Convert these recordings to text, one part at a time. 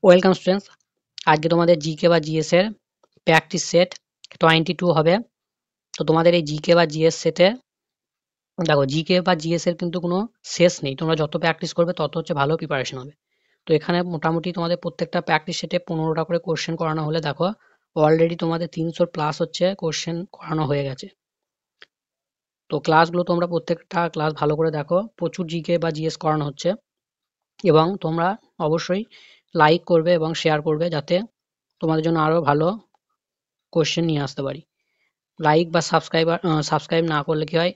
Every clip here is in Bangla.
ওয়েলকাম স্টুডেন্টস, আজকে তোমাদের জিকে বা জিএস এর প্র্যাকটিস সেট 22 হবে। তো তোমাদের এই জিকে বা জিএস সেটে দেখো, জিকে বা জিএস এর কিন্তু কোনো শেষ নেই। তোমরা যত প্র্যাকটিস করবে তত হচ্ছে ভালো প্রিপারেশন হবে। তো এখানে মোটামুটি তোমাদের প্রত্যেকটা প্র্যাকটিস সেটে 15টা করে কোশ্চেন করানো হলে দেখো অলরেডি তোমাদের 300 প্লাস হচ্ছে কোশ্চেন করানো হয়ে গেছে। তো ক্লাসগুলো তোমরা প্রত্যেকটা ক্লাস ভালো করে দেখো, প্রচুর জিকে বা জিএস করানো হচ্ছে। এবং তোমরা অবশ্যই লাইক করবে এবং শেয়ার করবে, যাতে তোমাদের জন্য আরও ভালো কোশ্চেন নিয়ে আসতে পারি। লাইক বা সাবস্ক্রাইব না করলে কি হয়,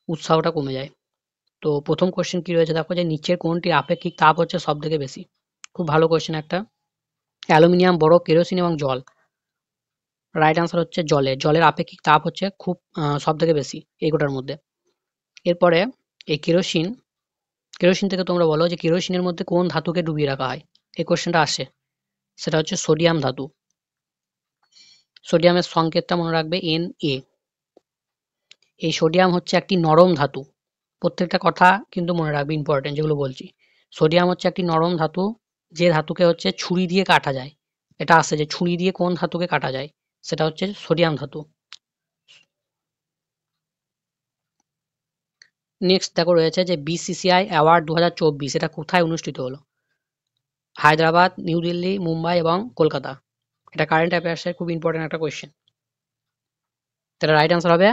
উৎসাহটা কমে যায়। তো প্রথম কোশ্চেন কি রয়েছে দেখো, যে নিচের কোনটির আপেক্ষিক তাপ হচ্ছে সব থেকে বেশি। খুব ভালো কোশ্চেন একটা। অ্যালুমিনিয়াম, বরফ, কেরোসিন এবং জল। রাইট আনসার হচ্ছে জলের আপেক্ষিক তাপ হচ্ছে খুব সব থেকে বেশি এই গোটার মধ্যে। এরপরে এই কেরোসিন থেকে তোমরা বলো যে কেরোসিনের মধ্যে কোন ধাতুকে ডুবিয়ে রাখা হয়। এই কোশ্চেনটা আসে, সেটা হচ্ছে সোডিয়াম ধাতু। সোডিয়ামের সংকেতটা মনে রাখবে Na। এই সোডিয়াম হচ্ছে একটি নরম ধাতু। প্রত্যেকটা কথা কিন্তু মনে রাখবে, ইম্পর্টেন্ট যেগুলো বলছি। সোডিয়াম হচ্ছে একটি নরম ধাতু, যে ধাতুকে হচ্ছে ছুরি দিয়ে কাটা যায়। এটা আছে যে ছুরি দিয়ে কোন ধাতুকে কাটা যায়, সেটা হচ্ছে সোডিয়াম ধাতু। নেক্সট দেখো রয়েছে যে বিসিসিআই অ্যাওয়ার্ড 2024 এটা কোথায় অনুষ্ঠিত হলো। হায়দ্রাবাদ, নিউ দিল্লি, মুম্বাই এবং কলকাতা। এটা কারেন্ট অ্যাফেয়ার্সের খুব ইম্পর্টেন্ট একটা কোয়েশ্চেন। তাহলে রাইট আনসার হবে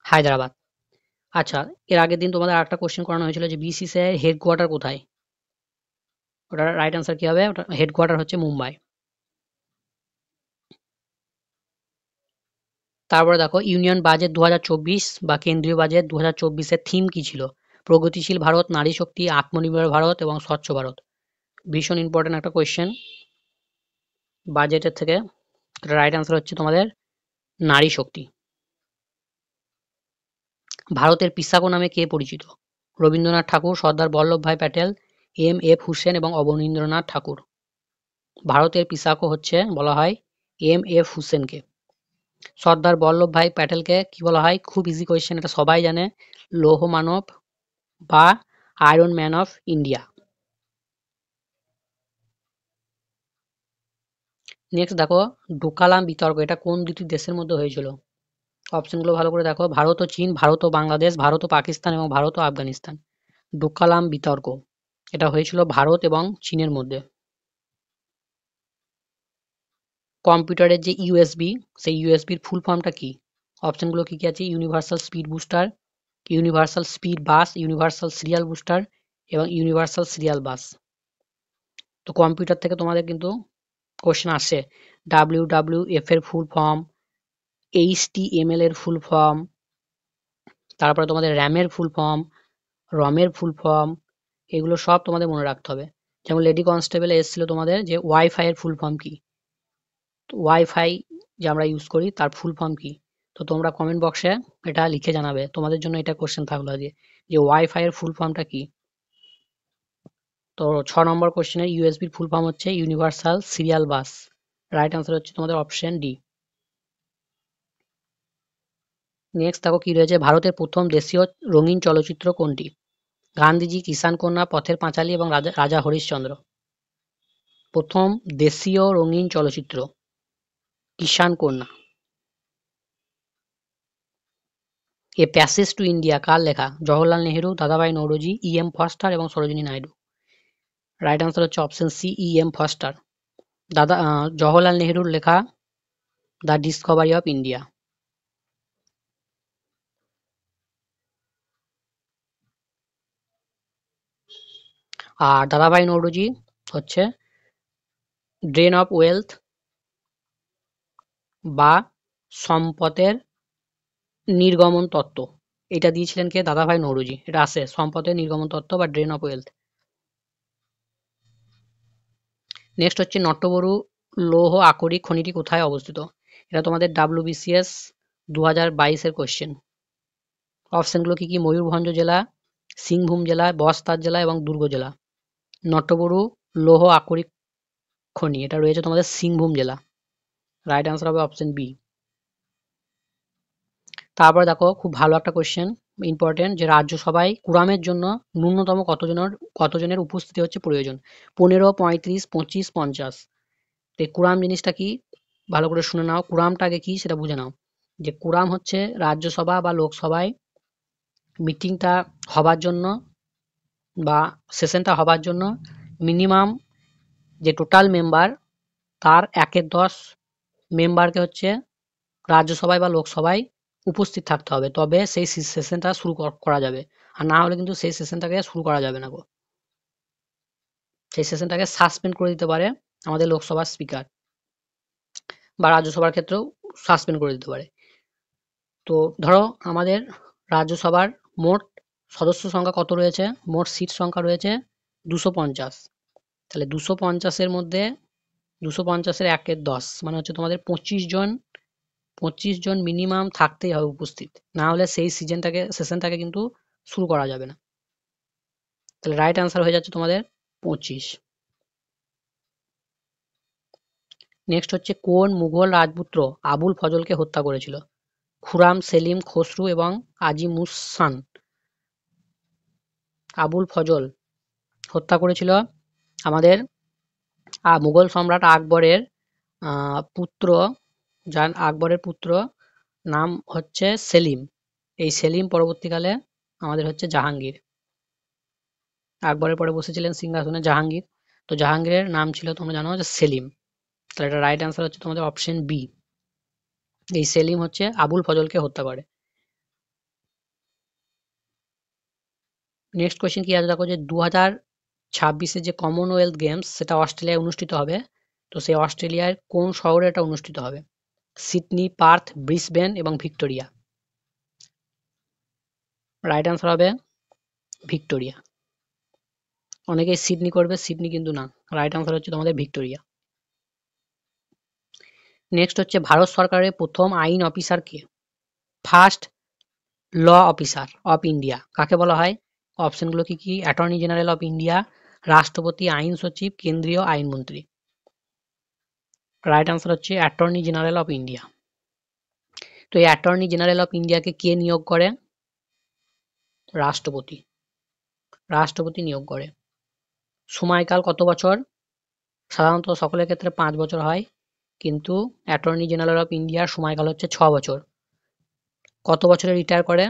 হায়দ্রাবাদ। আচ্ছা, এর আগের দিন তোমাদের আরেকটা কোয়েশ্চেন করানো হয়েছিল যে বিসিসিআই এর হেডকোয়ার্টার কোথায়। ওটার রাইট আনসার কি হবে, ওটা হেডকোয়ার্টার হচ্ছে মুম্বাই। তারপরে দেখো ইউনিয়ন বাজেট 2024 বা কেন্দ্রীয় বাজেট 2024 এর থিম কি ছিল। প্রগতিশীল ভারত, নারী শক্তি, আত্মনির্ভর ভারত এবং স্বচ্ছ ভারত। ভীষণ ইম্পর্টেন্ট একটা কোয়েশ্চেন বাজেটের থেকে। রাইট আনসার হচ্ছে তোমাদের নারী শক্তি। ভারতের পিসাকো নামে কে পরিচিত। রবীন্দ্রনাথ ঠাকুর, সর্দার বল্লভভাই প্যাটেল, এম.এফ. হুসেন এবং অবনীন্দ্রনাথ ঠাকুর। ভারতের পিসাকো হচ্ছে বলা হয় এম.এফ. হুসেনকে। সর্দার বল্লভভাই প্যাটেলকে কি বলা হয়, খুব ইজি কোয়েশ্চেন, এটা সবাই জানে, লৌহ মানব বা iron man of India. Next দেখো, ডোকালাম বিতর্ক এটা কোন দুটি দেশের মধ্যে হয়েছিল। অপশনগুলো ভালো করে দেখো, ভারত ও চীন, ভারত ও বাংলাদেশ, ভারত ও পাকিস্তান এবং ভারত ও আফগানিস্তান। ডোকালাম বিতর্ক এটা হয়েছিল ভারত এবং চীনের মধ্যে। কম্পিউটারের যে ইউএসবি, সেই ইউএসবির ফুল ফর্মটা কি। অপশনগুলো কি কি আছে, universal speed booster, universal speed bus, universal serial booster এবং ইউনিভার্সাল সিরিয়াল বাস। তো কম্পিউটার থেকে তোমাদের কিন্তু কোশ্চেন আসে, ডাব্লিউডাব্লিউএফ এর ফুল ফর্ম, এইচটিএমএল এর ফুল ফর্ম, তারপরে তোমাদের র্যামের ফুল ফর্ম, রমের ফুল ফর্ম, এগুলো সব তোমাদের মনে রাখতে হবে। যেমন লেডি কনস্টেবলে এসেছিল তোমাদের যে ওয়াইফাই এর ফুল ফর্ম কি। ওয়াইফাই যে আমরা ইউজ করি তার ফুল ফর্ম কি। তো তোমরা কমেন্ট বক্সে এটা লিখে জানাবে, তোমাদের জন্য এটা কোশ্চেন থাকলো আজকে, যে ওয়াইফাই এর ফুল ফর্মটা কি। তো 6 নম্বর কোশ্চেনের ইউএসবির ফুল ফর্ম হচ্ছে ইউনিভার্সাল সিরিয়াল বাস। রাইট আনসার হচ্ছে তোমাদের অপশন ডি। নেক্সট দেখো কি রয়েছে, ভারতের প্রথম দেশীয় রঙিন চলচ্চিত্র কোনটি। গান্ধীজি, কিষান কন্যা, পথের পাঁচালী এবং রাজা রাজা হরিশ্চন্দ্র। প্রথম দেশীয় রঙিন চলচ্চিত্র কিষান কন্যা। এ প্যাসেজ টু ইন্ডিয়া কার লেখা, জওহরলাল নেহেরু, দাদাভাই নৌরোজি, ই.এম. ফস্টার এবং সরোজিনী নাইডু। রাইট আনসার হচ্ছে অপশন সি, ই.এম. ফস্টার। জওহরলাল নেহেরুর লেখা দ্য ডিসকভারি অফ ইন্ডিয়া। আর দাদাভাই নৌরোজি হচ্ছে ড্রেন অফ ওয়েলথ বা সম্পদের নির্গমন তত্ত্ব। এটা দিয়েছিলেন কে, দাদাভাই নৌরোজি। এটা আছে সম্পদের নির্গমন তত্ত্ব বা ড্রেন অফ ওয়েলথ। নেক্সট হচ্ছে নট্টবরু লৌহ আকরিক খনিটি কোথায় অবস্থিত। এটা তোমাদের WBCS 2022 এর কোশ্চেন। অপশনগুলো কি কি, ময়ূরভঞ্জ জেলা, সিংভূম জেলা, বস্তার জেলা এবং দুর্গ জেলা। নট্টবরু লৌহ আকরিক খনি এটা রয়েছে তোমাদের সিংভূম জেলা। রাইট আনসার হবে অপশন বি। তারপরে দেখো খুব ভালো একটা কোশ্চেন, ইম্পর্টেন্ট যে রাজ্যসভায় কুরামের জন্য ন্যূনতম কতজনের উপস্থিতি হচ্ছে প্রয়োজন? 15, 35, 25, 50। তো এই কুরাম জিনিসটা কি ভালো করে শুনে নাও। কুরামটা আগে কি সেটা বুঝে নাও। যে কুরাম হচ্ছে রাজ্যসভা বা লোকসভায় মিটিংটা হবার জন্য বা সেশনটা হবার জন্য মিনিমাম যে টোটাল মেম্বার তার 1/10 মেম্বারকে হচ্ছে রাজ্যসভায় বা লোকসভায় উপস্থিত থাকতে হবে, তবে সেই সেশনটা শুরু করা যাবে। আর না হলে কিন্তু সেই সেশনটাকে শুরু করা যাবে না গো। সেই সেশনটাকে সাসপেন্ড করে দিতে পারে আমাদের লোকসভার স্পিকার, বা রাজ্যসভার ক্ষেত্রেও সাসপেন্ড করে দিতে পারে। তো ধরো আমাদের রাজ্যসভার মোট সদস্য সংখ্যা কত রয়েছে? মোট সিট সংখ্যা রয়েছে 250। তাহলে 250-এর মধ্যে 250-এর 1/10 মানে হচ্ছে তোমাদের 25 জন মিনিমাম থাকতেই হবে উপস্থিত, না হলে সেই সেশনটাকে কিন্তু শুরু করা যাবে না। তাহলে রাইট আনসার হয়ে যাচ্ছে তোমাদের 25। নেক্সট হচ্ছে কোন মুঘল রাজপুত্র আবুল ফজলকে হত্যা করেছিল? খুরাম, সেলিম, খসরু এবং আজিমুসান। আবুল ফজল হত্যা করেছিল আমাদের মুঘল সম্রাট আকবরের পুত্র, যার আকবরের পুত্র নাম হচ্ছে সেলিম। এই সেলিম পরবর্তীকালে আমাদের হচ্ছে জাহাঙ্গীর। আকবরের পরে বসেছিলেন সিংহাসনে জাহাঙ্গীর। তো জাহাঙ্গীরের নাম ছিল তোমরা জানো যে সেলিম। তাহলে এটা রাইট আনসার হচ্ছে তোমাদের অপশন বি। এই সেলিম হচ্ছে আবুল ফজলকে হত্যা করে। নেক্সট কোয়েশ্চেন কি আছে দেখো, যে 2026-এ যে কমনওয়েলথ গেমস সেটা অস্ট্রেলিয়ায় অনুষ্ঠিত হবে। তো সেই অস্ট্রেলিয়ার কোন শহরে এটা অনুষ্ঠিত হবে? সিডনি, পার্থ, ব্রিসবেন এবং ভিক্টোরিয়া। রাইট আনসার হবে ভিক্টোরিয়া। অনেকেই সিডনি করবে, সিডনি কিন্তু না। রাইট আনসার হচ্ছে তোমাদের ভিক্টোরিয়া। নেক্সট হচ্ছে ভারত সরকারের প্রথম আইন অফিসার কে? First law officer of India কাকে বলা হয়? অপশনগুলো কি কি? অ্যাটর্নি জেনারেল অফ ইন্ডিয়া, রাষ্ট্রপতি, আইন সচিব, কেন্দ্রীয় আইনমন্ত্রী। রাইট আনসার হচ্ছে অ্যাটর্নি জেনারেল অফ ইন্ডিয়া। তো এই অ্যাটর্নি জেনারেল অফ ইন্ডিয়াকে কে নিয়োগ করে? রাষ্ট্রপতি। রাষ্ট্রপতি নিয়োগ করে। সময়কাল কত বছর? সাধারণত সকলের ক্ষেত্রে 5 বছর হয়, কিন্তু অ্যাটর্নি জেনারেল অফ ইন্ডিয়ার সময়কাল হচ্ছে 6 বছর। কত বছরে রিটায়ার করে?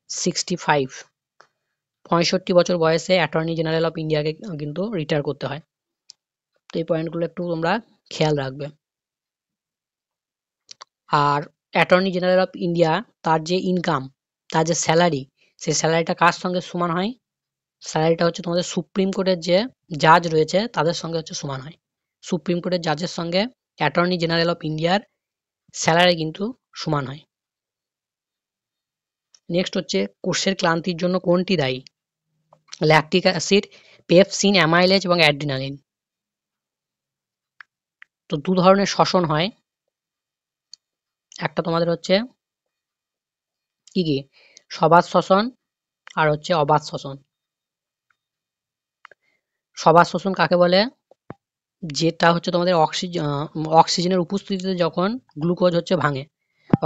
65। 65 বছর বয়সে অ্যাটর্নি জেনারেল অফ ইন্ডিয়াকে কিন্তু রিটায়ার করতে হয়। তো এই পয়েন্টগুলো একটু তোমরা খেয়াল রাখবে। আর অ্যাটর্নি জেনারেল অফ ইন্ডিয়া তার যে ইনকাম, তার যে স্যালারি, সেই স্যালারিটা কার সঙ্গে সমান হয়? স্যালারিটা হচ্ছে তোমাদের সুপ্রিম কোর্টের যে জাজ রয়েছে তাদের সঙ্গে হচ্ছে সমান হয়। সুপ্রিম কোর্টের জাজের সঙ্গে অ্যাটর্নি জেনারেল অফ ইন্ডিয়ার স্যালারি কিন্তু সমান হয়। নেক্সট হচ্ছে কোষের ক্লান্তির জন্য কোনটি দায়ী? ল্যাকটিক অ্যাসিড, পেপসিন, অ্যামাইলেজ এবং অ্যাড্রিনালিন। তো দু ধরনের শ্বসন হয়, একটা তোমাদের হচ্ছে কি কি সবাত শ্বসন আর হচ্ছে অবাত শ্বসন। সবাত শ্বসন কাকে বলে? যেটা হচ্ছে তোমাদের অক্সিজেনের উপস্থিতিতে যখন গ্লুকোজ হচ্ছে ভাঙে,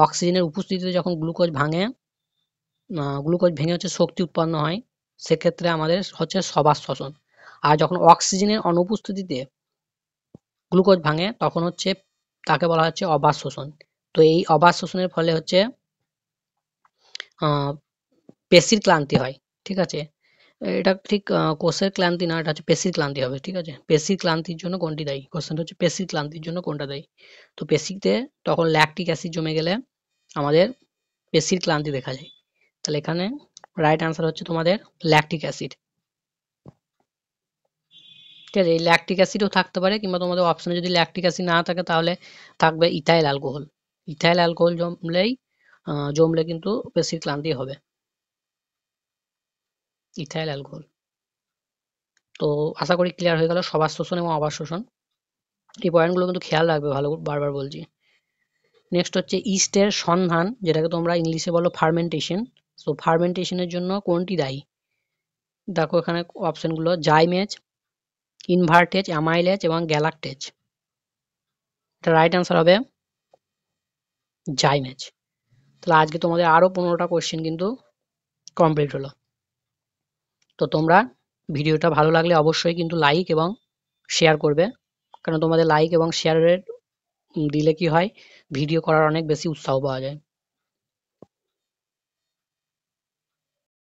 অক্সিজেনের উপস্থিতিতে যখন গ্লুকোজ ভাঙে, গ্লুকোজ ভেঙে হচ্ছে শক্তি উৎপন্ন হয়, সেক্ষেত্রে আমাদের হচ্ছে সবাত শ্বসন। আর যখন অক্সিজেনের অনুপস্থিতিতে গ্লুকোজ ভাঙে তখন হচ্ছে তাকে বলা হচ্ছে অবাত শোষণ। তো এই অবাত শোষণের ফলে হচ্ছে পেশির ক্লান্তি হয়। ঠিক আছে, এটা ঠিক কোষের ক্লান্তি না, এটা হচ্ছে পেশির ক্লান্তি হবে। ঠিক আছে, পেশির ক্লান্তির জন্য কোনটি দায়ী? কোশ্চেনটা হচ্ছে পেশির ক্লান্তির জন্য কোনটা দায়ী। তো পেশিতে তখন ল্যাকটিক অ্যাসিড জমে গেলে আমাদের পেশির ক্লান্তি দেখা যায়। তাহলে এখানে রাইট আনসার হচ্ছে তোমাদের ল্যাকটিক অ্যাসিড। ঠিক আছে, এই ল্যাকটিক অ্যাসিডও থাকতে পারে, কিংবা তোমাদের অপশনে যদি ল্যাকটিক অ্যাসিড না থাকে তাহলে থাকবে ইথাইল অ্যালকোহল। ইথাইল অ্যালকোহল জমলে কিন্তু পেশির ক্লান্তি হবে। Ethyl alcohol. তো আশা করি ক্লিয়ার হয়ে গেল সবার শোষণ এবং অবাত শোষণ। এই পয়েন্টগুলো কিন্তু খেয়াল রাখবে, ভালো বারবার বলছি। নেক্সট হচ্ছে ইস্টের সন্ধান, যেটাকে তোমরা ইংলিশে বলো ফার্মেন্টেশন। সো ফার্মেন্টেশনের জন্য কোনটি দায়ী? দেখো এখানে অপশনগুলো জাইমেজ, ইনভার্টেজ, অ্যামাইলেজ এবং গ্যালাক্টেজ। এটা রাইট আনসার হবে জাইমেজ। তাহলে আজকে তোমাদের আরও 15টা কোয়েশ্চেন কিন্তু কমপ্লিট হলো। তো তোমরা ভিডিওটা ভালো লাগলে অবশ্যই কিন্তু লাইক এবং শেয়ার করবে, কারণ তোমাদের লাইক এবং শেয়ারের দিলে কি হয়, ভিডিও করার অনেক বেশি উৎসাহ পাওয়া যায়।